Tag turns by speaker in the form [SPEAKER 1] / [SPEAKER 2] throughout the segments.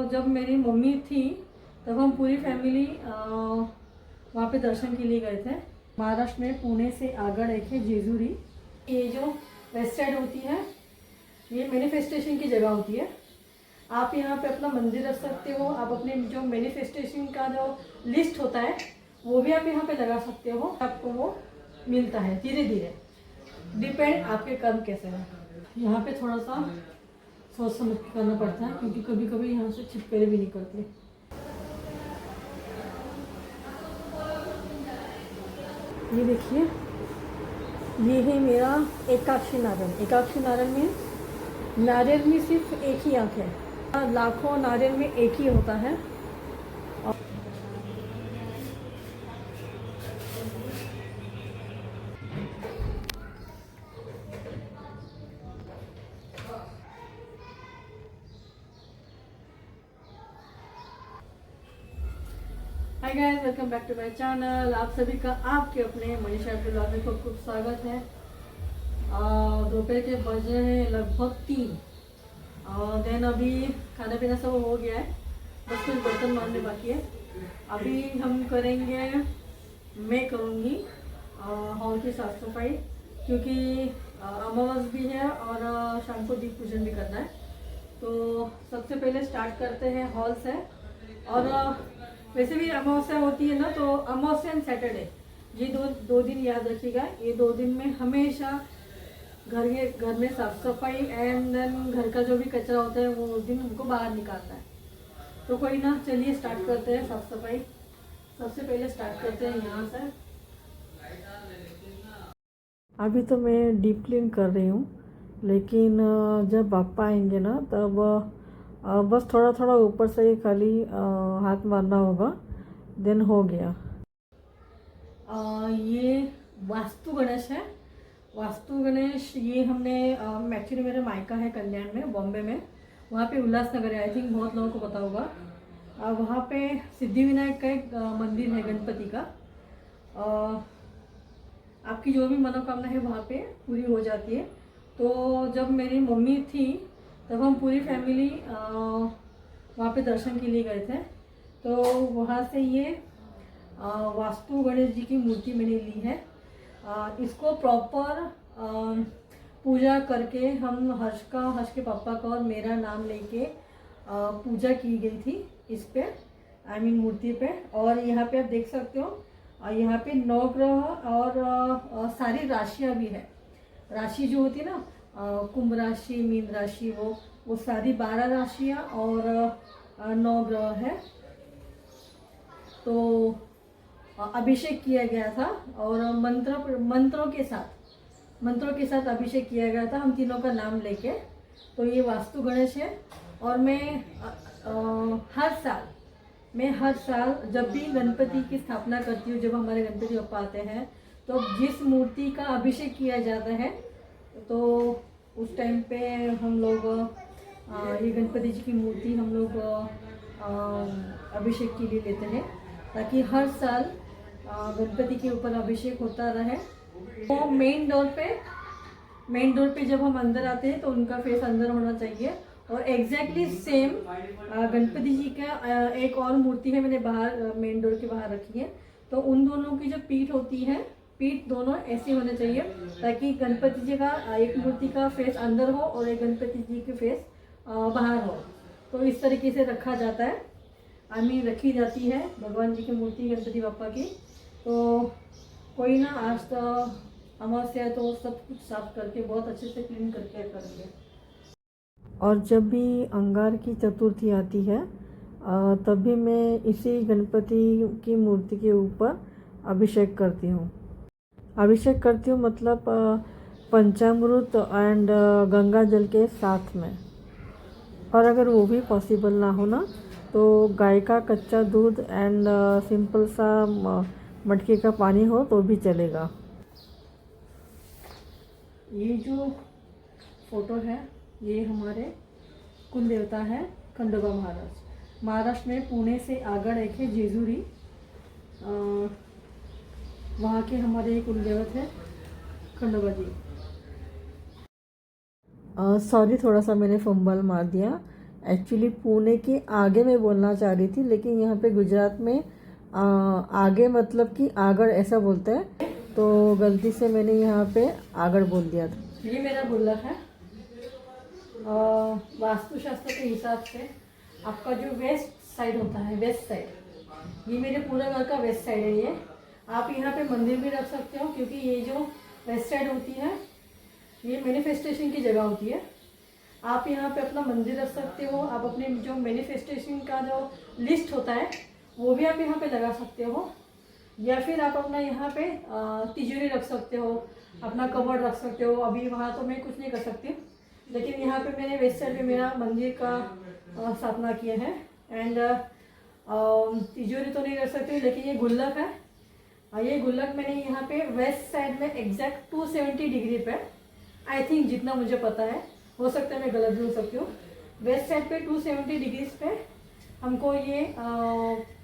[SPEAKER 1] जब मेरी मम्मी थी तब हम पूरी फैमिली वहाँ पे दर्शन के लिए गए थे। महाराष्ट्र में पुणे से आगड़ एक है जेजुरी। ये जो वेस्ट साइड होती है ये मैनिफेस्टेशन की जगह होती है। आप यहाँ पे अपना मंदिर रख सकते हो। आप अपने जो मैनिफेस्टेशन का जो लिस्ट होता है वो भी आप यहाँ पे लगा सकते हो। आपको वो मिलता है धीरे धीरे, डिपेंड आपके कर्म कैसे हैं। यहाँ पे थोड़ा सा सोच समझ के करना पड़ता है क्योंकि कभी कभी यहाँ से छिपकली भी निकलती है। ये देखिए, ये है मेरा एकाक्षी नारियल। एकाक्षी नारियल में नारियल में सिर्फ एक ही आँख है, लाखों नारियल में एक ही होता है। Hi guys, welcome back to my channel. आप सभी का आपके अपने मनीषा ब्लॉग में खूब खूब स्वागत है। दोपहर के बजे हैं लगभग 3 और देन अभी खाना पीना सब हो गया है, बस कुछ बर्तन मारने बाकी है। अभी हम करेंगे, मैं करूँगी हॉल की साफ सफाई क्योंकि अमावस भी है और शाम को दीप पूजन भी करना है। तो सबसे पहले स्टार्ट करते हैं हॉल से। और वैसे भी अमावस्या होती है ना, तो अमावस्या एंड सैटरडे ये दो दिन याद रखिएगा। ये 2 दिन में हमेशा घर में साफ सफाई एंड देन घर का जो भी कचरा होता है वो दिन हमको बाहर निकालना है। तो कोई ना, चलिए स्टार्ट करते हैं साफ सफाई। सबसे पहले स्टार्ट करते हैं यहाँ से। अभी तो मैं डीप क्लीन कर रही हूँ, लेकिन जब पापा आएंगे ना तब बस थोड़ा थोड़ा ऊपर से ही खाली हाथ मारना होगा, देन हो गया। ये वास्तु गणेश है। वास्तु गणेश ये हमने एक्चुअली मेरे मायका है कल्याण में, बॉम्बे में। वहाँ पे उल्लासनगर है, आई थिंक बहुत लोगों को पता होगा। वहाँ पे सिद्धिविनायक का एक मंदिर है गणपति का। आपकी जो भी मनोकामना है वहाँ पे पूरी हो जाती है। तो जब मेरी मम्मी थी तब हम पूरी फैमिली वहाँ पे दर्शन के लिए गए थे। तो वहाँ से ये वास्तु गणेश जी की मूर्ति मैंने ली है। इसको प्रॉपर पूजा करके हम हर्ष के पापा का और मेरा नाम लेके पूजा की गई थी इस पे, आई मीन मूर्ति पे। और यहाँ पे आप देख सकते हो, यहाँ पे 9 ग्रह और सारी राशियाँ भी है। राशि जो होती है ना, कुंभ राशि, मीन राशि, वो सारी 12 राशियाँ और 9 ग्रह है। तो अभिषेक किया गया था और मंत्रों के साथ अभिषेक किया गया था, हम तीनों का नाम लेके। तो ये वास्तु गणेश है। और मैं हर साल जब भी गणपति की स्थापना करती हूँ, जब हमारे गणपति बप्पा आते हैं, तो जिस मूर्ति का अभिषेक किया जाता है तो उस टाइम पे हम लोग ये गणपति जी की मूर्ति हम लोग अभिषेक के लिए लेते हैं, ताकि हर साल गणपति के ऊपर अभिषेक होता रहे। तो मेन डोर पे जब हम अंदर आते हैं तो उनका फेस अंदर होना चाहिए। और एग्जैक्टली सेम गणपति जी का एक और मूर्ति है, मैंने बाहर मेन डोर के बाहर रखी है। तो उन दोनों की जो पीठ होती है, पीठ दोनों ऐसे होने चाहिए ताकि गणपति जी का एक मूर्ति का फेस अंदर हो और एक गणपति जी के फेस बाहर हो। तो इस तरीके से रखा जाता है, रखी जाती है भगवान जी की मूर्ति गणपति बप्पा की। तो कोई ना, आज तो अमावस्या है तो सब कुछ साफ करके बहुत अच्छे से क्लीन करके करेंगे। और जब भी अंगार की चतुर्थी आती है तब भी मैं इसी गणपति की मूर्ति के ऊपर अभिषेक करती हूँ। मतलब पंचामृत एंड गंगा जल के साथ में। और अगर वो भी पॉसिबल ना हो ना, तो गाय का कच्चा दूध एंड सिंपल सा मटके का पानी हो तो भी चलेगा। ये जो फोटो है ये हमारे कुल देवता है खंडोबा महाराज। महाराष्ट्र में पुणे से आगड़ एक है जेजुरी, वहाँ के हमारे कुल देवत है खंडोबा जी। सॉरी, थोड़ा सा मैंने फंबल मार दिया। एक्चुअली पुणे के आगे मैं बोलना चाह रही थी, लेकिन यहाँ पे गुजरात में आगे मतलब कि आगड़ ऐसा बोलते हैं, तो गलती से मैंने यहाँ पे आगड़ बोल दिया था। ये मेरा गुल्लक है। वास्तुशास्त्र के हिसाब से आपका जो वेस्ट साइड होता है, वेस्ट साइड, ये मेरे पूरे घर का वेस्ट साइड है। ये आप यहाँ पे मंदिर भी रख सकते हो, क्योंकि ये जो वेस्ट साइड होती है ये मैनिफेस्टेशन की जगह होती है। आप यहाँ पे अपना मंदिर रख सकते हो। आप अपने जो मैनिफेस्टेशन का जो लिस्ट होता है वो भी आप यहाँ पे लगा सकते हो, या फिर आप अपना यहाँ पे तिजोरी रख सकते हो, अपना कबर्ड रख सकते हो। अभी वहाँ तो मैं कुछ नहीं कर सकती, लेकिन यहाँ पे मैंने वेस्ट साइड पे मेरा मंदिर का स्थापना किया है। एंड तिजोरी तो नहीं रख सकती, लेकिन ये गुल्लक है। ये गुल्लक मैंने यहाँ पे वेस्ट साइड में एग्जैक्ट 270 डिग्री पे, आई थिंक जितना मुझे पता है, हो सकता है मैं गलत भी हो सकती हूँ, वेस्ट साइड पे 270 डिग्रीज पे हमको ये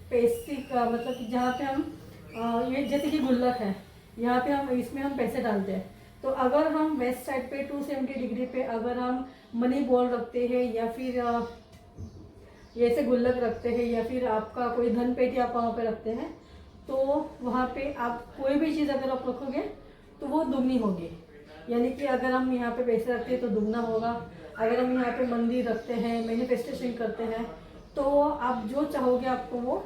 [SPEAKER 1] पेस्ट्री का मतलब कि जहाँ पे हम ये जैसे कि गुल्लक है, यहाँ पे हम इसमें हम पैसे डालते हैं। तो अगर हम वेस्ट साइड पे 270 डिग्री पे अगर हम मनी बॉल रखते हैं, या फिर ये ऐसे गुल्लक रखते हैं, या फिर आपका कोई धन पेटी आप वहाँ पे रखते हैं, तो वहाँ पे आप कोई भी चीज़ अगर आप रखोगे तो वो दुगनी होगी। यानी कि अगर हम यहाँ पे पैसे रखते हैं तो दुगना होगा। अगर हम यहाँ पे मंदिर रखते हैं, मैनिफेस्टेशन करते हैं, तो आप जो चाहोगे आपको वो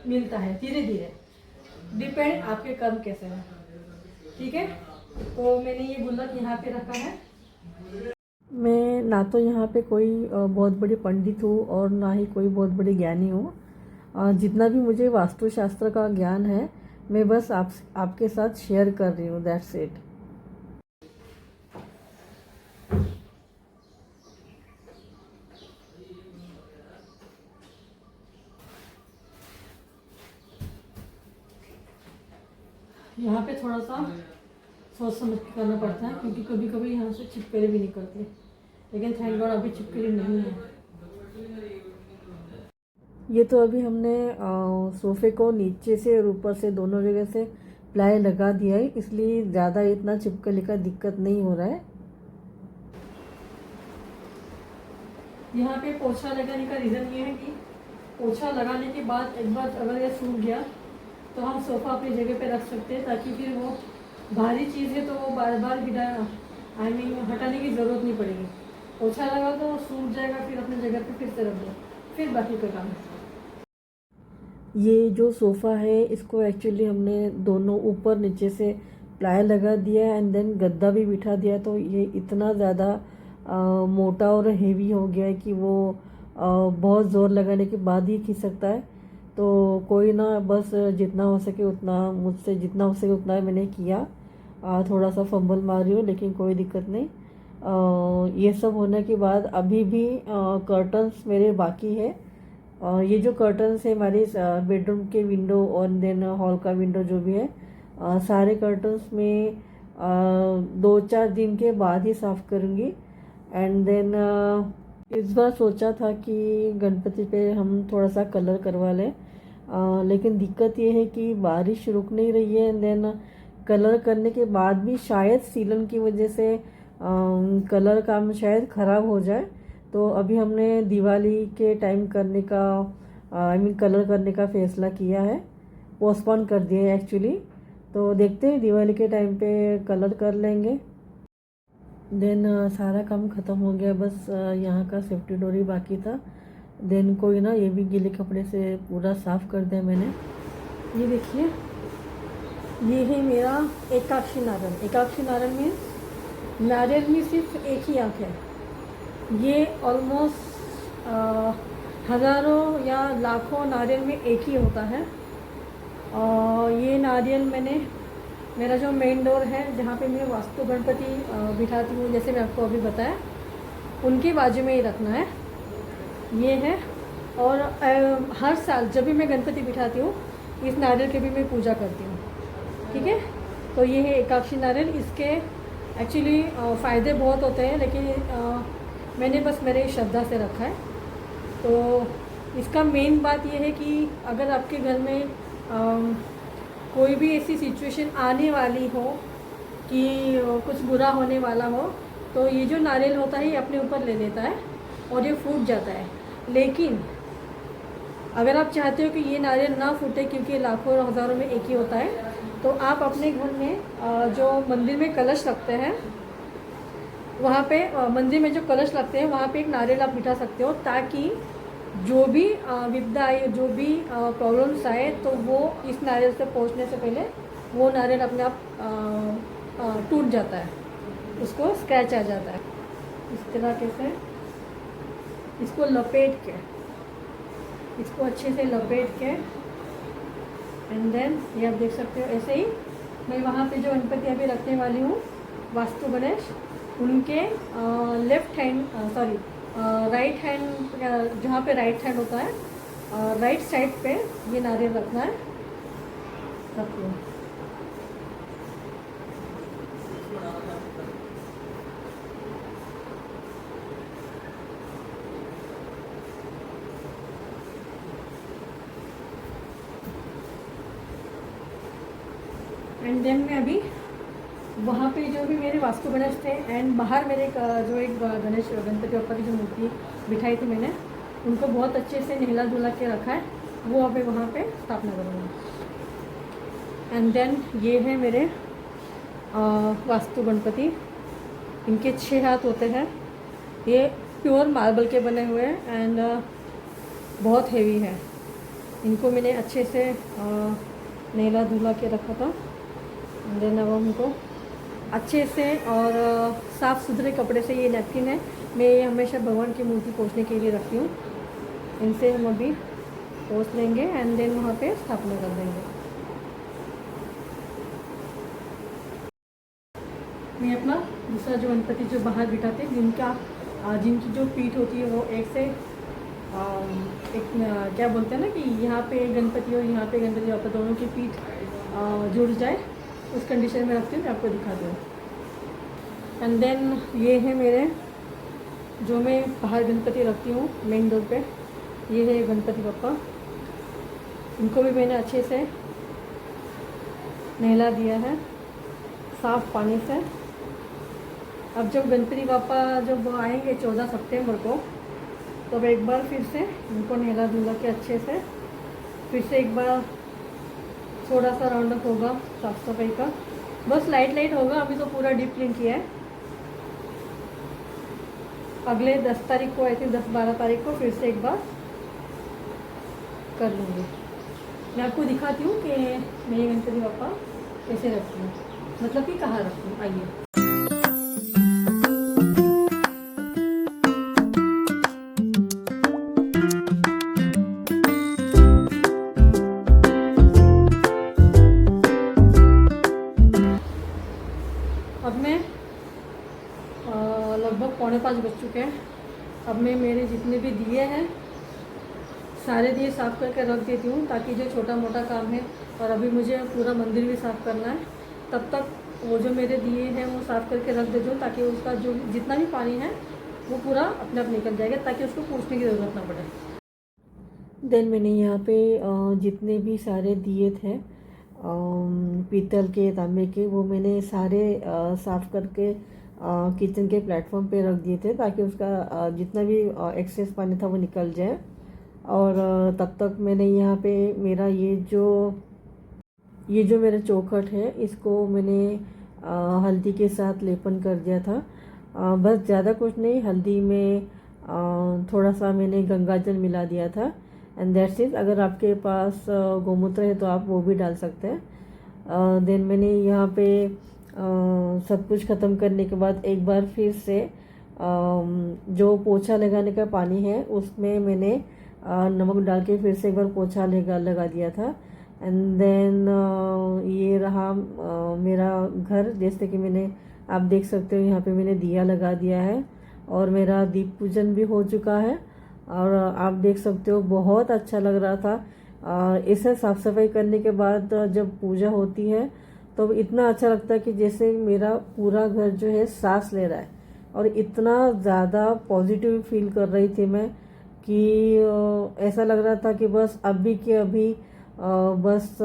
[SPEAKER 1] मिलता है धीरे धीरे, डिपेंड आपके कर्म कैसे हैं। ठीक है, तो मैंने ये गुल्लक यहाँ पे रखा है। मैं ना तो यहाँ पे कोई बहुत बड़ी पंडित हूँ और ना ही कोई बहुत बड़ी ज्ञानी हूँ। जितना भी मुझे वास्तुशास्त्र का ज्ञान है मैं बस आपके साथ शेयर कर रही हूँ, दैट्स इट। यहाँ पे थोड़ा सा सोच समझ के करना पड़ता है, क्योंकि कभी कभी यहाँ से छिपकली भी निकलती है, लेकिन थैंक गॉड अभी छिपकली नहीं है। ये तो अभी हमने सोफे को नीचे से और ऊपर से दोनों जगह से प्लाई लगा दिया है, इसलिए ज़्यादा इतना छिपकली का दिक्कत नहीं हो रहा है। यहाँ पे पोछा लगाने का रीज़न ये है कि पोछा लगाने के बाद एक बार अगर ये सूख गया तो हम सोफ़ा अपनी जगह पे रख सकते हैं, ताकि फिर वो भारी चीज़ है तो वो बार बार हटाने की ज़रूरत नहीं पड़ेगी। पोछा लगा तो सूख जाएगा, फिर अपनी जगह पे फिर से रख दो, फिर बाकी का काम। ये जो सोफ़ा है इसको एक्चुअली हमने दोनों ऊपर नीचे से प्लाई लगा दिया है, एंड देन गद्दा भी बिठा दिया, तो ये इतना ज़्यादा मोटा और हेवी हो गया है कि वो बहुत ज़ोर लगाने के बाद ही खिसकता है। तो कोई ना, बस जितना हो सके उतना, मुझसे जितना हो सके उतना मैंने किया। थोड़ा सा फंबल मार रही हूँ, लेकिन कोई दिक्कत नहीं। ये सब होने के बाद अभी भी कर्टन्स मेरे बाकी है। ये जो कर्टन्स है हमारे बेडरूम के विंडो और देन हॉल का विंडो जो भी है, सारे कर्टन्स में 2-4 दिन के बाद ही साफ़ करूँगी। एंड देन इस बार सोचा था कि गणपति पे हम थोड़ा सा कलर करवा लें, लेकिन दिक्कत ये है कि बारिश रुक नहीं रही है। एंड देन कलर करने के बाद भी शायद सीलन की वजह से कलर काम शायद ख़राब हो जाए, तो अभी हमने दिवाली के टाइम करने का कलर करने का फैसला किया है, पोस्टपोन कर दिया है एक्चुअली। तो देखते हैं दिवाली के टाइम पे कलर कर लेंगे। देन सारा काम ख़त्म हो गया, बस यहाँ का सेफ्टी डोर ही बाकी था। देन कोई ना, ये भी गीले कपड़े से पूरा साफ़ कर दिया मैंने। ये देखिए, ये है मेरा एकाक्षी नारियल। एकाक्षी नारियल में नारियल में सिर्फ एक ही आँख है। ये ऑलमोस्ट हज़ारों या लाखों नारियल में एक ही होता है। ये नारियल मेरा जो मेन डोर है जहाँ पे मैं वास्तु गणपति बिठाती हूँ, जैसे मैं आपको अभी बताया, उनके बाजू में ही रखना है। ये है, और हर साल जब भी मैं गणपति बिठाती हूँ इस नारियल की भी मैं पूजा करती हूँ। ठीक है, तो ये है एकाक्षी नारियल। इसके एक्चुअली फ़ायदे बहुत होते हैं, लेकिन मैंने बस मेरे श्रद्धा से रखा है। तो इसका मेन बात यह है कि अगर आपके घर में कोई भी ऐसी सिचुएशन आने वाली हो कि कुछ बुरा होने वाला हो, तो ये जो नारियल होता है ये अपने ऊपर ले लेता है और ये फूट जाता है। लेकिन अगर आप चाहते हो कि ये नारियल ना फूटे, क्योंकि लाखों और हज़ारों में एक ही होता है, तो आप अपने घर में जो मंदिर में कलश रखते हैं वहाँ पे मंदिर में जो कलश लगते हैं वहाँ पे एक नारियल आप बिठा सकते हो, ताकि जो भी विपदा आए, जो भी प्रॉब्लम्स आए, तो वो इस नारियल से पहुँचने से पहले वो नारियल अपने आप टूट जाता है, उसको स्क्रैच आ जाता है। इस तरीके से इसको लपेट के, इसको अच्छे से लपेट के एंड देन ये आप देख सकते हो ऐसे ही मैं वहाँ पे जो गणपति अभी रखने वाली हूँ वास्तु गणेश, उनके left hand sorry right hand, जहाँ पे राइट हैंड होता है राइट साइड पे ये नारियल रखना है। रख लो। एंड देन मैं अभी वहाँ पे जो भी मेरे वास्तु गणेश थे एंड बाहर मेरे जो एक गणेश गणपति बप्पा की जो मूर्ति बिठाई थी मैंने, उनको बहुत अच्छे से नहला धुला के रखा है, वो अभी वहाँ पे स्थापना करूँगी। एंड देन ये है मेरे वास्तु गणपति, इनके 6 हाथ होते हैं, ये प्योर मार्बल के बने हुए हैं एंड बहुत हेवी है। इनको मैंने अच्छे से नहला धुला के रखा था। देन अब हमको अच्छे से और साफ़ सुथरे कपड़े से, ये नैपकिन है, मैं ये हमेशा भगवान की मूर्ति पोंछने के लिए रखती हूँ, इनसे हम अभी पोंछ लेंगे एंड देन वहाँ पे स्थापना कर देंगे। मैं अपना दूसरा जो गणपति जो बाहर बिठाते हैं, जिनकी जो पीठ होती है वो एक से एक क्या बोलते हैं ना कि यहाँ पे गणपति और यहाँ पे गणपति बप्पा दोनों की पीठ जुड़ जाए, उस कंडीशन में रखती हूँ। मैं आपको दिखाती हूँ। एंड देन ये है मेरे जो मैं बाहर गणपति रखती हूँ मेन डोर पे, ये है गणपति बप्पा, इनको भी मैंने अच्छे से नहला दिया है साफ़ पानी से। अब जब गणपति बप्पा जब आएंगे 14 सितंबर को, तब एक बार फिर से इनको नहला धुला के अच्छे से फिर से एक बार थोड़ा सा राउंड अप होगा साफ सफाई का, बस लाइट होगा, अभी तो पूरा डीप क्लीन किया है। अगले 10 तारीख को, आई थिंक 10-12 तारीख को फिर से एक बार कर लूँगी। मैं आपको दिखाती हूँ कि मेरी गणपति बप्पा कैसे रखती हूँ, मतलब कि कहाँ रखती हूँ। आइए। अब मैं लगभग 4:45 बज चुके हैं। अब मैं मेरे जितने भी दिए हैं सारे दिए साफ़ करके रख देती हूँ, ताकि जो छोटा मोटा काम है, और अभी मुझे पूरा मंदिर भी साफ़ करना है, तब तक वो जो मेरे दिए हैं वो साफ़ करके रख देती हूँ, ताकि उसका जो जितना भी पानी है वो पूरा अपने आप निकल जाएगा, ताकि उसको पूछने की ज़रूरत ना पड़े। देन मैंने यहाँ पे जितने भी सारे दिए थे पीतल के, तांबे के, वो मैंने सारे साफ़ करके किचन के प्लेटफॉर्म पे रख दिए थे, ताकि उसका जितना भी एक्सेस पानी था वो निकल जाए। और तब तक मैंने यहाँ पे मेरा ये जो मेरा चौखट है, इसको मैंने हल्दी के साथ लेपन कर दिया था। बस ज़्यादा कुछ नहीं, हल्दी में थोड़ा सा मैंने गंगा जल मिला दिया था एंड दैट्स इट। अगर आपके पास गोमूत्र है तो आप वो भी डाल सकते हैं। देन मैंने यहाँ पे सब कुछ ख़त्म करने के बाद एक बार फिर से जो पोछा लगाने का पानी है उसमें मैंने नमक डाल के फिर से एक बार पोछा लगा दिया था। एंड देन ये रहा मेरा घर, जैसे कि मैंने आप देख सकते हो यहाँ पे मैंने दिया लगा दिया है और मेरा दीप पूजन भी हो चुका है। और आप देख सकते हो बहुत अच्छा लग रहा था। इसे साफ़ सफाई करने के बाद जब पूजा होती है तो इतना अच्छा लगता है कि जैसे मेरा पूरा घर जो है सांस ले रहा है, और इतना ज़्यादा पॉजिटिव फील कर रही थी मैं कि ऐसा लग रहा था कि बस अभी के अभी बस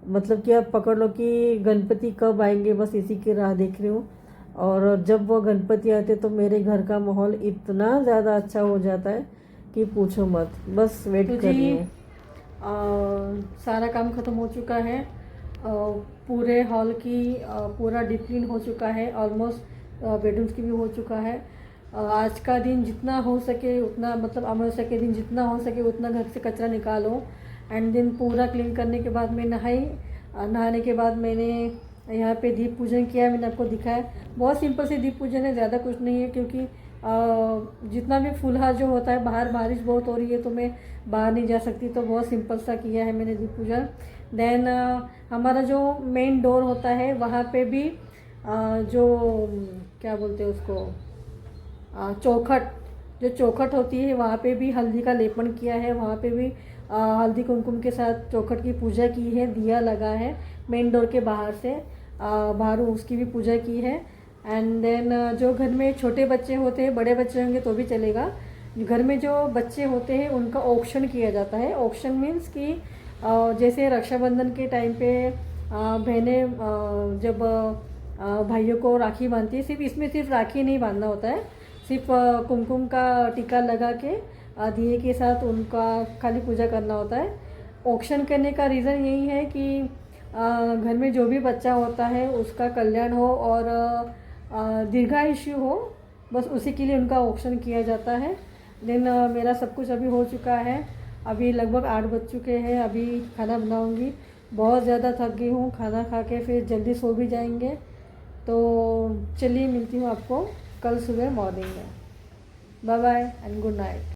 [SPEAKER 1] मतलब कि आप पकड़ लो कि गणपति कब आएंगे, बस इसी की राह देख रही हूँ। और जब वो गणपति आते तो मेरे घर का माहौल इतना ज़्यादा अच्छा हो जाता है
[SPEAKER 2] कि पूछो मत, बस वेट
[SPEAKER 1] तो
[SPEAKER 2] कर रही
[SPEAKER 1] जी
[SPEAKER 2] हूँ।
[SPEAKER 1] सारा काम ख़त्म हो चुका है। पूरे हॉल की पूरा डीप क्लीन हो चुका है, ऑलमोस्ट बेडरूम्स की भी हो चुका है। आज का दिन जितना हो सके उतना, मतलब अमावस्या के दिन जितना हो सके उतना घर से कचरा निकालो। एंड दिन पूरा क्लीन करने के बाद मैं नहाने के बाद मैंने यहाँ पे दीप पूजन किया। मैंने आपको दिखाया, बहुत सिंपल से दीप पूजन है, ज़्यादा कुछ नहीं है, क्योंकि जितना भी फूलहार जो होता है, बाहर बारिश बहुत हो रही है तो मैं बाहर नहीं जा सकती, तो बहुत सिंपल सा किया है मैंने दीप पूजन। देन हमारा जो मेन डोर होता है वहाँ पे भी जो क्या बोलते हैं उसको, चौखट, जो चौखट होती है वहाँ पे भी हल्दी का लेपन किया है। वहाँ पे भी हल्दी कुमकुम के साथ चौखट की पूजा की है, दिया लगा है मेन डोर के बाहर से, बाहर उसकी भी पूजा की है। एंड देन जो घर में छोटे बच्चे होते हैं, बड़े बच्चे होंगे तो भी चलेगा, घर में जो बच्चे होते हैं उनका ऑक्शन किया जाता है। ऑक्शन मीन्स कि जैसे रक्षाबंधन के टाइम पे बहनें जब भाइयों को राखी बांधती है, सिर्फ राखी नहीं बांधना होता है, सिर्फ कुमकुम का टीका लगा के दिए के साथ उनका खाली पूजा करना होता है। ऑक्शन करने का रीज़न यही है कि घर में जो भी बच्चा होता है उसका कल्याण हो और दीर्घायुष्य हो, बस उसी के लिए उनका ऑक्शन किया जाता है। देन मेरा सब कुछ अभी हो चुका है। अभी लगभग 8 बज चुके हैं। अभी खाना बनाऊंगी, बहुत ज़्यादा थक गई हूँ। खाना खा के फिर जल्दी सो भी जाएंगे। तो चलिए मिलती हूँ आपको कल सुबह मॉर्निंग में। Bye bye and good night.